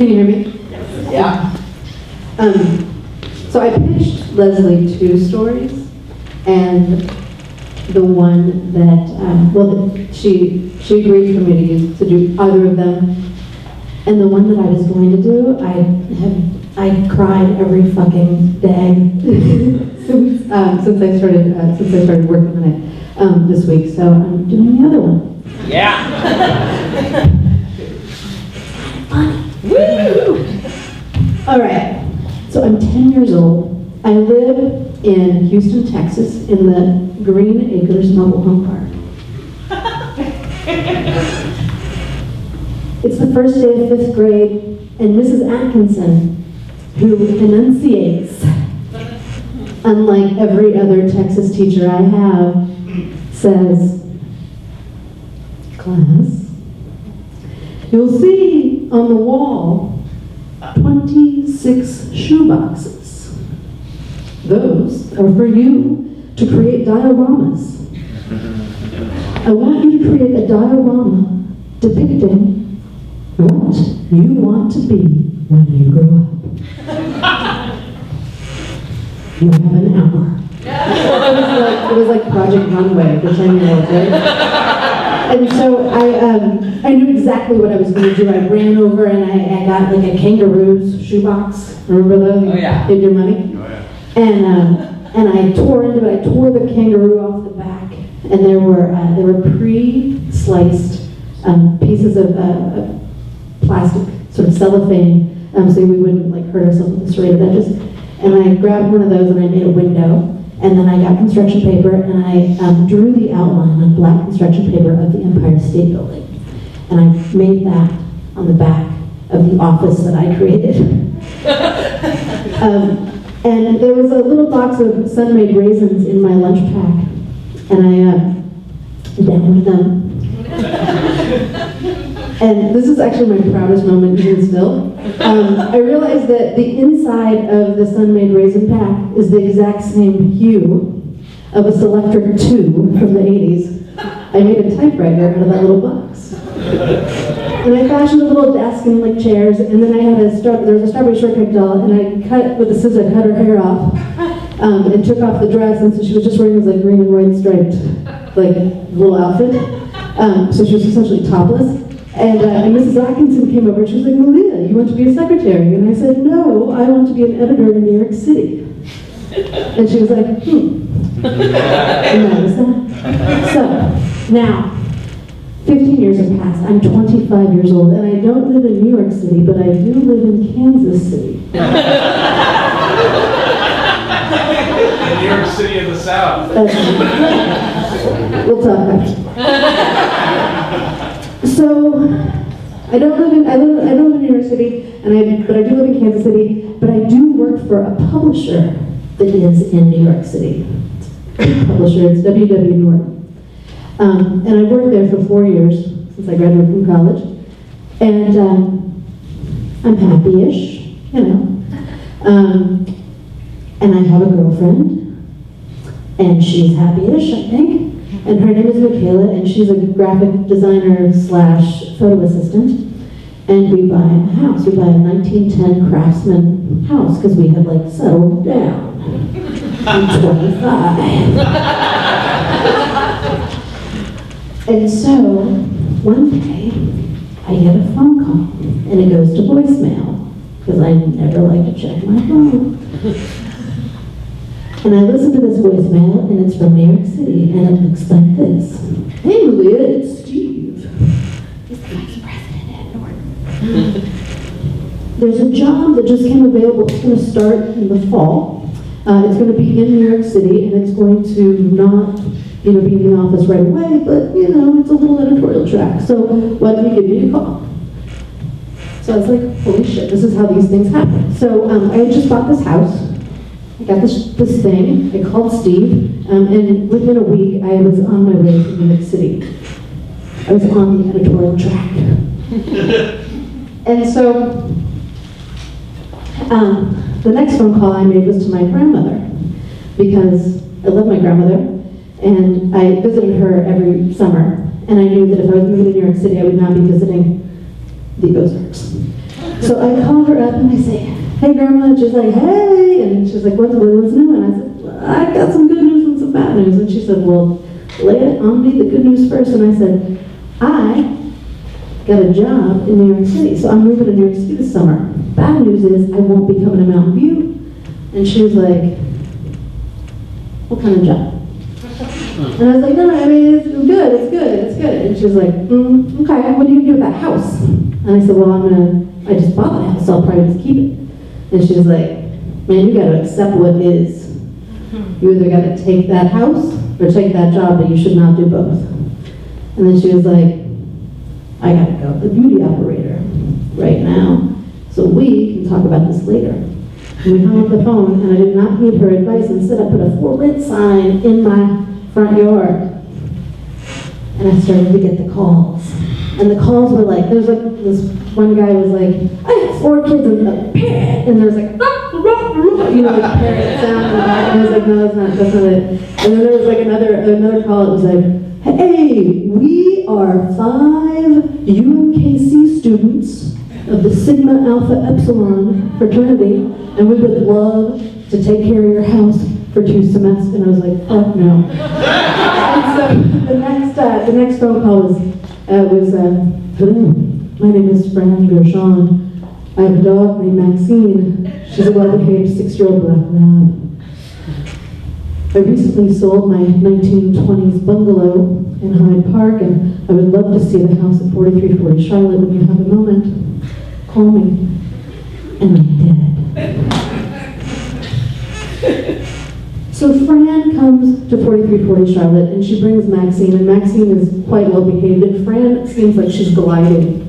Can you hear me? Yeah. So I pitched Leslie 2 stories, and the one that, she agreed for me to do either of them, and the one that I was going to do, I cried every fucking day since I started working on it this week, so I'm doing the other one. Yeah. Woo! All right, so I'm 10 years old. I live in Houston, Texas, in the Green Acres Mobile Home Park. It's the first day of 5th grade, and Mrs. Atkinson, who enunciates, unlike every other Texas teacher I have, says, "Class, you'll see on the wall 26 shoeboxes. Those are for you to create dioramas. I want you to create a diorama depicting what you want to be when you grow up. You have an hour." It was like Project Runway for 10-year-olds, right? And so I knew exactly what I was going to do. I ran over and I got like a kangaroo's shoebox. Remember those? Oh, yeah. Hid your money? Oh, yeah. And I tore into it. I tore the kangaroo off the back, and there were pre-sliced pieces of plastic, sort of cellophane, so we wouldn't like hurt ourselves with the serrated edges. And I grabbed one of those and I made a window. And then I got construction paper and I drew the outline on black construction paper of the Empire State Building. And I made that on the back of the office that I created. And there was a little box of Sun-Made raisins in my lunch pack. And I downed them. And this is actually my proudest moment even still. I realized that the inside of the Sun-Made raisin pack is the exact same hue of a Selectric 2 from the 80s. I made a typewriter out of that little box. And I fashioned a little desk and like chairs, and then I had there was a Strawberry Shortcake doll, and I cut with a scissor, cut her hair off, and took off the dress, and so she was just wearing this like green and white striped like little outfit. So she was essentially topless. And Mrs. Atkinson came over and she was like, "Melea, you want to be a secretary?" And I said, "No, I want to be an editor in New York City." And she was like, And that was that. So, now, 15 years have passed. I'm 25 years old, and I don't live in New York City, but I do live in Kansas City. New York City in the South. We'll talk after. So, I don't live in New York City, but I do live in Kansas City. But I do work for a publisher that is in New York City. Publisher, it's W.W. Norton, and I worked there for 4 years since I graduated from college, and I'm happy-ish, you know. And I have a girlfriend, and she's happy-ish, I think. And her name is Michaela, and she's a graphic designer / photo assistant. And we buy a house. We buy a 1910 Craftsman house because we had like settled down. I'm 25. And so one day I get a phone call, and it goes to voicemail because I never like to check my phone. And I listen to this voicemail, and it's from New York City, and it looks like this. "Hey, Melea, it's Steve. He's the vice president at Norton. There's a job that just came available. It's going to start in the fall. It's going to be in New York City, and it's going to not, be in the office right away, but, it's a little editorial track. So why don't you give me a call?" So I was like, holy shit, this is how these things happen. So I had just bought this house. I got this thing. I called Steve, and within a week, I was on my way to New York City. I was on the editorial track. And so the next phone call I made was to my grandmother, because I love my grandmother, and I visited her every summer, and I knew that if I was moving to New York City, I would not be visiting the Ozarks. So I call her up and I say, hey grandma, and she's like, hey, and she's like, what's new? And I said, well, I got some good news and some bad news. And she said, well, lay it on me, the good news first. And I said, I got a job in New York City, so I'm moving to New York City this summer. Bad news is I won't be coming to Mountain View. And she was like, what kind of job? And I was like, no, I mean, it's good. And she was like, okay, what do you do with that house? And I said, well, I just bought the house, so I'll probably just keep it. And she was like, man, you gotta accept what is. You either gotta take that house or take that job, but you should not do both. And then she was like, I gotta go, the beauty operator, right now. So we can talk about this later. And we hung up the phone, and I did not heed her advice. Instead, I put a for rent sign in my front yard. And I started to get the calls. And the calls were like, there's like, this one guy was like, I have 4 kids and a parrot. And there was like, you know, like parrot sound in the back. And I was like, no, that's not it. And then there was like another call. It was like, hey, we are 5 UMKC students of the Sigma Alpha Epsilon fraternity, and we would love to take care of your house for 2 semesters. And I was like, fuck no. And so the next phone call was hello, my name is Fran Gershon. I have a dog named Maxine. She's a well-behaved 6-year-old black lab. I recently sold my 1920s bungalow in Hyde Park, and I would love to see the house at 4340 Charlotte when you have a moment. Call me. And I did. So Fran comes to 4340 Charlotte, and she brings Maxine, and Maxine is quite well behaved, and Fran seems like she's gliding.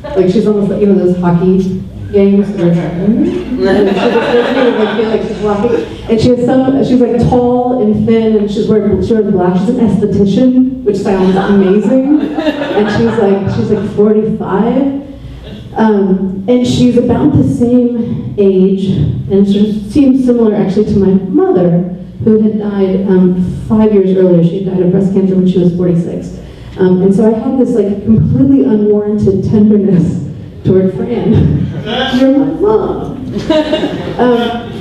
Like she's almost like, you know, those hockey games where and she just doesn't even feel like she's walking. And she's like tall and thin, and she wears black. She's an esthetician, which sounds amazing. And she's like 45. And she's about the same age, and she seems similar actually to my mother, who had died 5 years earlier. She had died of breast cancer when she was 46. And so I had this like completely unwarranted tenderness toward Fran. You're my mom.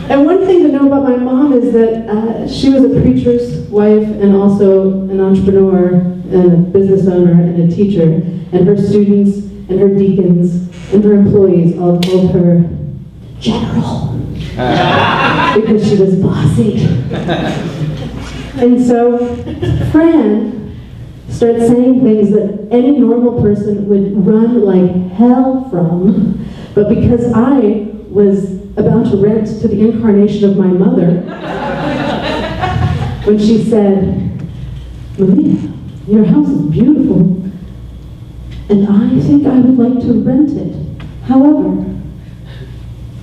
And one thing to know about my mom is that she was a preacher's wife and also an entrepreneur and a business owner and a teacher. And her students and her deacons and her employees all called her General. Because she was bossy. And so Fran started saying things that any normal person would run like hell from, but because I was about to rent to the incarnation of my mother, when she said, Melea, your house is beautiful, and I think I would like to rent it. However,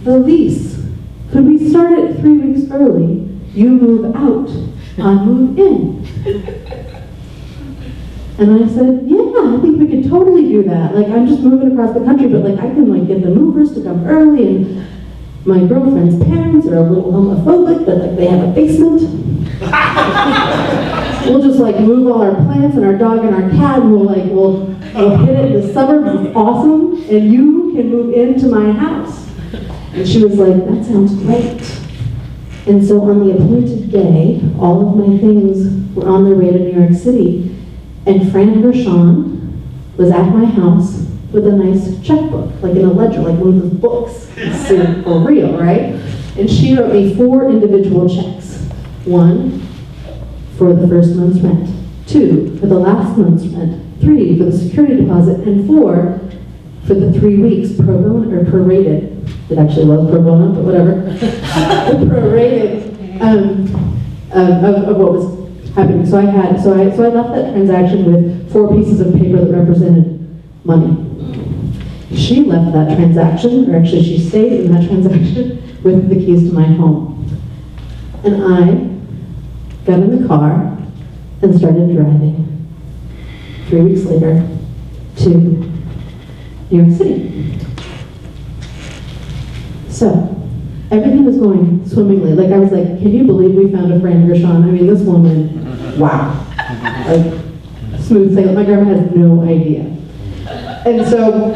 the lease, could we start it 3 weeks early? You move out, I move in. And I said, yeah, I think we could totally do that. Like, I'm just moving across the country, but like, I can like get the movers to come early, and my girlfriend's parents are a little homophobic, but like, they have a basement. We'll just like move all our plants and our dog and our cat, and we'll hit it in the suburbs. It's awesome, and you can move into my house. And she was like, that sounds great. And so on the appointed day, all of my things were on their way to New York City. And Fran Gershon was at my house with a nice checkbook, like in a ledger, like one of those books, for real, right? And she wrote me 4 individual checks. 1 for the first month's rent, 2 for the last month's rent, 3 for the security deposit, and 4 for the 3 weeks pro bono, or prorated. It actually was pro bono, but whatever. Prorated of what was happening. So I left that transaction with 4 pieces of paper that represented money. She left that transaction, or actually she stayed in that transaction with the keys to my home. And I got in the car and started driving 3 weeks later to New York City. So everything was going swimmingly. Like, I was like, can you believe we found a Fran Gershon? I mean, this woman, wow. Like, smooth sailing. My grandma has no idea. And so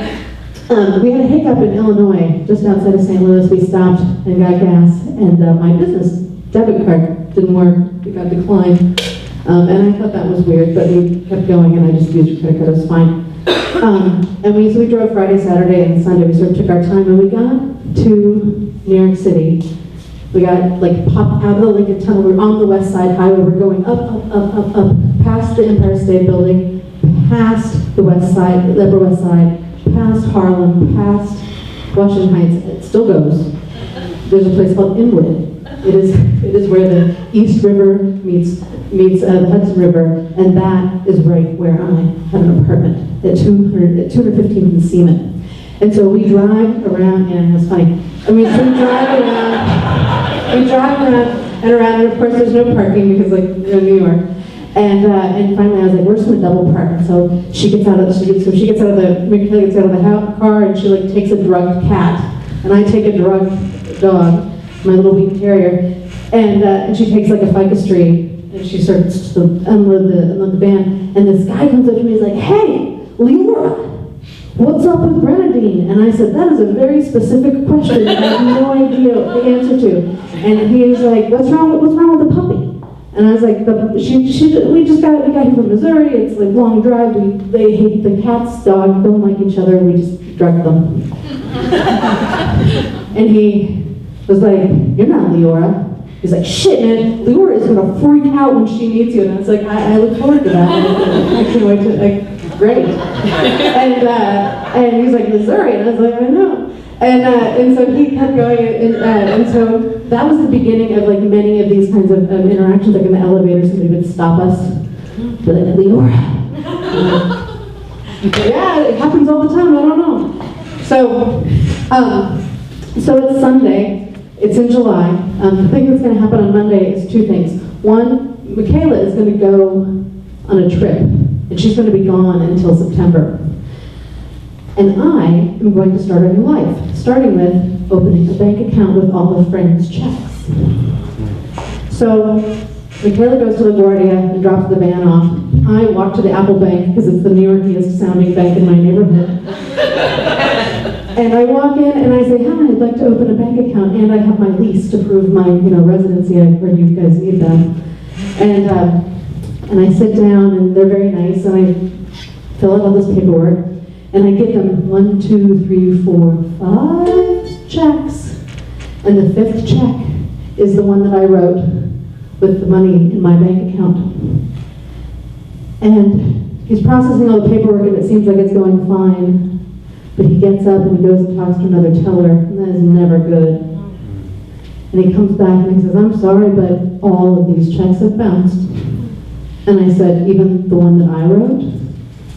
We had a hiccup in Illinois, just outside of St. Louis. We stopped and got gas, and my business debit card didn't work. It got declined. And I thought that was weird, but we kept going, and I just used a credit card. It was fine. And we drove Friday, Saturday, and Sunday. We sort of took our time, and we got to New York City. We got popped out of the Lincoln Tunnel. We were on the West Side Highway. We're going up, past the Empire State Building, past the West Side, the Upper West Side, past Harlem, past Washington Heights. It still goes. There's a place called Inwood. It is where the East River meets the Hudson River, and that is right where I have an apartment at 215th and Seaman. And so we drive around, and it's funny. So we drive around and around, and of course there's no parking because we're in New York. And finally I was like, we're just gonna double park. So she gets out of Michaela gets out of the car, and she takes a drugged cat, and I take a drugged dog, my little wheat terrier, and she takes a ficus tree, and she starts to unload the van, and this guy comes up to me, he's like, hey, Leora, what's up with grenadine? And I said, that is a very specific question that I have no idea the answer to. And he was like, what's wrong with the puppy? And I was like, we got him from Missouri. It's long drive. They hate the cats, dogs don't like each other. We just drugged them. And he was like, you're not Leora. He's like, shit, man, Leora is gonna freak out when she needs you. And I was like, I look forward to that. I can't wait to, great. And he's like, Missouri, and I was like, I know. And so he kept going, and so that was the beginning of many of these kinds of interactions. In the elevator, somebody would stop us, be like, Leora. Yeah, it happens all the time. I don't know. So it's Sunday. It's in July. The thing that's going to happen on Monday is two things. One, Michaela is going to go on a trip, and she's going to be gone until September. And I am going to start a new life, starting with opening a bank account with all of Frank's checks. So Michaela goes to LaGuardia and drops the van off. I walk to the Apple Bank because it's the New Yorkiest sounding bank in my neighborhood. And I walk in and I say, hi, I'd like to open a bank account, and I have my lease to prove my residency. I heard you guys need that. And I sit down, and they're very nice, and I fill out all this paperwork. And I give them 1, 2, 3, 4, 5 checks. And the 5th check is the one that I wrote with the money in my bank account. And he's processing all the paperwork, and it seems like it's going fine. But he gets up and he goes and talks to another teller, and that is never good. And he comes back and he says, I'm sorry, but all of these checks have bounced. And I said, even the one that I wrote?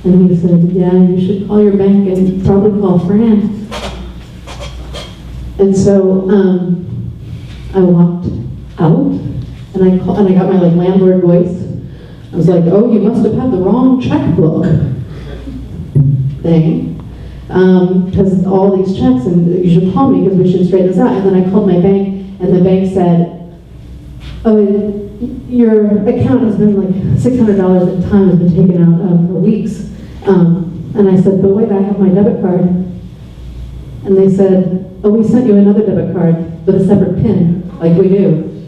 And he said, yeah, you should call your bank and probably call Fran. And so I walked out, and I got my landlord voice. I was like, oh, you must have had the wrong checkbook thing. Because all these checks, and you should call me because we should straighten this out. And then I called my bank, and the bank said, oh, your account has been $600 at a time has been taken out for weeks. And I said, but wait, I have my debit card. And they said, oh, we sent you another debit card with a separate PIN, like we do.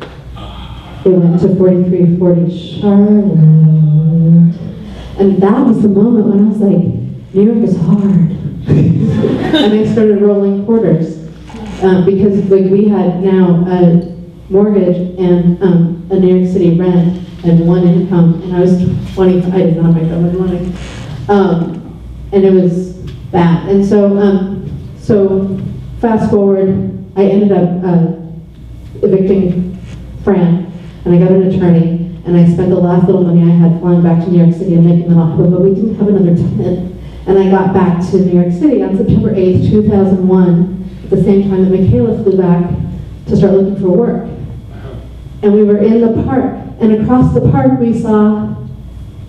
It went to 4340 Charlotte. And that was the moment when I was like, New York is hard. And I started rolling quarters. Because we had now a mortgage and a New York City rent and one income, and I was 25, I did not make that much money. And it was bad. And so fast forward, I ended up evicting Fran, and I got an attorney, and I spent the last little money I had flying back to New York City and making them off, but we didn't have another tenant. And I got back to New York City on September 8th, 2001, at the same time that Michaela flew back to start looking for work. And we were in the park, and across the park we saw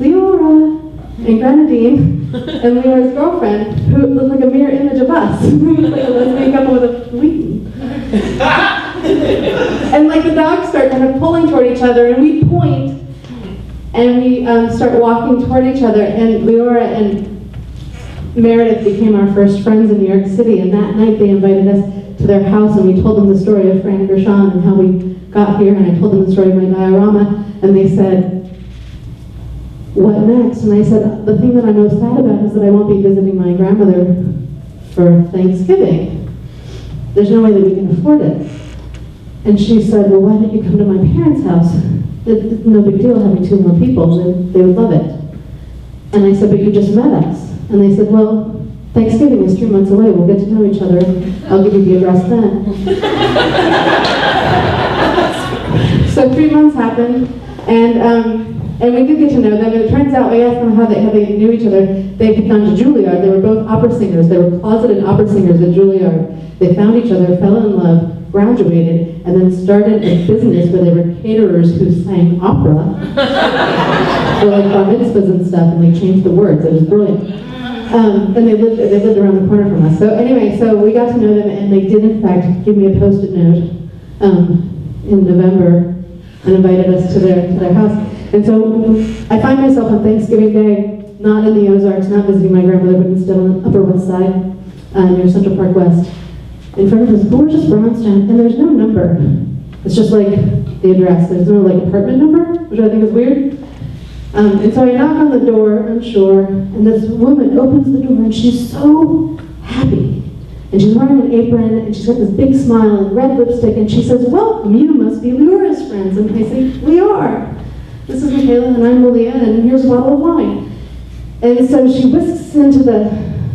Leora and Grenadine and Leora's girlfriend, who looked like a mirror image of us. We looked like a lesbian couple with a Wheaton. And the dogs start kind of pulling toward each other, and we point, and we start walking toward each other, and Leora and Meredith became our first friends in New York City, and that night they invited us to their house, and we told them the story of Fran Gershon and how we got here, and I told them the story of my diorama, and they said, what next? And I said, the thing that I'm most sad about is that I won't be visiting my grandmother for Thanksgiving. There's no way that we can afford it. And she said, well, why don't you come to my parents' house? It's no big deal having 2 more people, they would love it. And I said, but you just met us. And they said, well, Thanksgiving is 3 months away, we'll get to know each other, I'll give you the address then. So 3 months happened, and we did get to know them, and it turns out, I asked them how they knew each other. They had gone to Juilliard. They were both opera singers. They were closeted opera singers at Juilliard. They found each other, fell in love, graduated, and then started a business where they were caterers who sang opera. For like bar mitzvahs and stuff, and they changed the words. It was brilliant. And they lived around the corner from us. So anyway, so we got to know them, and they did in fact give me a Post-it note in November and invited us to their house. And so I find myself on Thanksgiving Day, not in the Ozarks, not visiting my grandmother, but instead on the Upper West Side, near Central Park West, in front of this gorgeous brownstone, and there's no number. It's just like the address. There's no like apartment number, which I think is weird. And so I knock on the door, unsure, and this woman opens the door, and she's so happy. And she's wearing an apron, and she's got this big smile and red lipstick, and she says, welcome, you must be Leora's friends. And I say, we are. This is Michaela, and I'm MELEA, and here's a bottle of wine. And so she whisks into the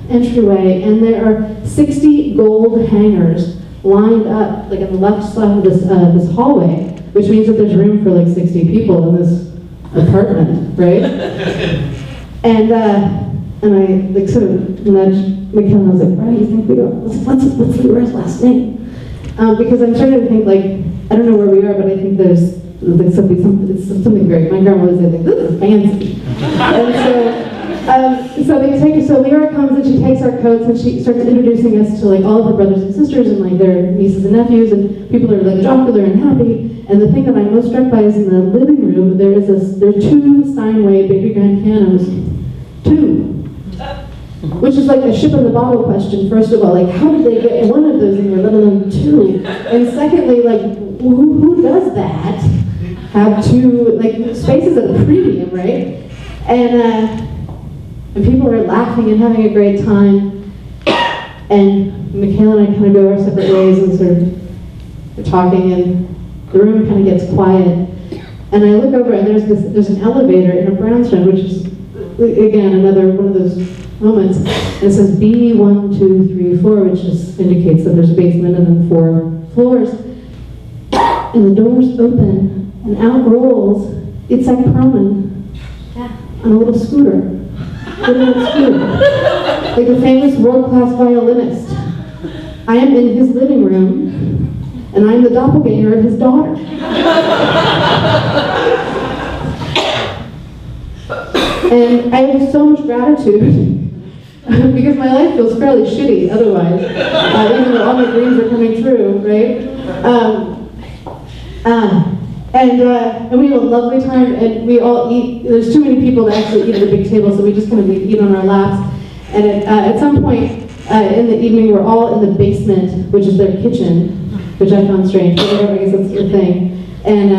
entryway, and there are 60 gold hangers lined up, like on the left side of this hallway, which means that there's room for like 60 people in this apartment, right? And I like sort of nudged Michaela, and I was like, why do you think we go? What's Leora's last name? Because I'm starting to think, like, I don't know where we are, but I think there's like something great. My grandma was like, this is fancy. And so Leora comes and she takes our coats and she starts introducing us to like all of her brothers and sisters and like their nieces and nephews, and people are like jocular and happy. And the thing that I'm most struck by is in the living room there are 2 Steinway baby grand pianos, 2. Which is like a ship in the bottle question, first of all, like how did they get one of those in there, let alone 2? And secondly, like who does that? Have 2, like spaces at a premium, right? And people are laughing and having a great time. And Michaela and I kind of go our separate ways and sort of are talking, and the room kind of gets quiet. And I look over and there's an elevator in a brownstone, which is, again, another one of those moments. And it says B1234, which just indicates that there's a basement and then 4 floors. And the doors open, and out rolls Itzhak Perlman on a little scooter. Like a famous world-class violinist. I am in his living room, and I'm the doppelganger of his daughter. And I have so much gratitude because my life feels fairly shitty otherwise, even though all my dreams are coming true, right? And we have a lovely time, and we all eat. There's too many people to actually eat at a big table, so we just kind of eat on our laps. And at some point in the evening, we're all in the basement, which is their kitchen, which I found strange, but whatever, I guess that's the thing. And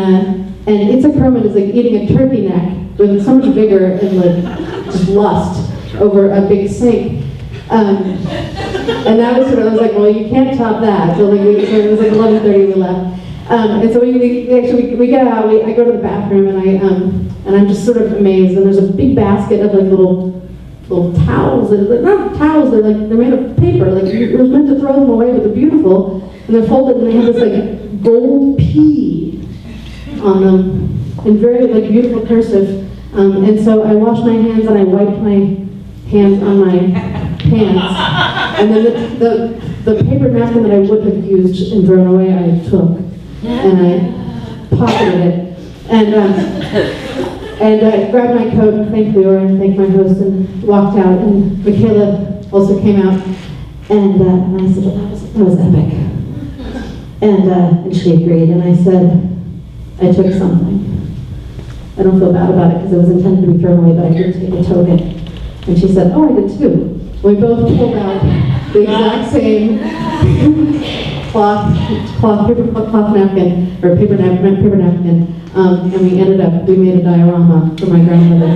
Itzhak Perlman is like eating a turkey neck with so much vigor and like just lust over a big sink. And that was sort of, I was like, well, you can't top that. So like, so it was like 11:30, we left. And so we get out. I go to the bathroom, and I'm just sort of amazed. And there's a big basket of like little towels. They're not towels. They're made of paper. Like you were meant to throw them away, but they're beautiful. And they're folded, and they have this like gold P on them in very like beautiful cursive. And so I washed my hands and I wiped my hands on my pants. And then the paper napkin that I would have used and thrown away, I took. And I pocketed it, and I grabbed my coat and thanked Leora and thanked my host and walked out. And Michaela also came out, and I said, well, that was epic. And she agreed, and I said, I took something. I don't feel bad about it because it was intended to be thrown away, but I did take a token. And she said, oh, I did too. We both pulled out the exact same cloth napkin, or paper napkin, and we made a diorama for my grandmother.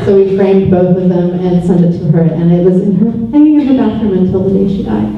So we framed both of them and sent it to her, and it was hanging in her bathroom until the day she died.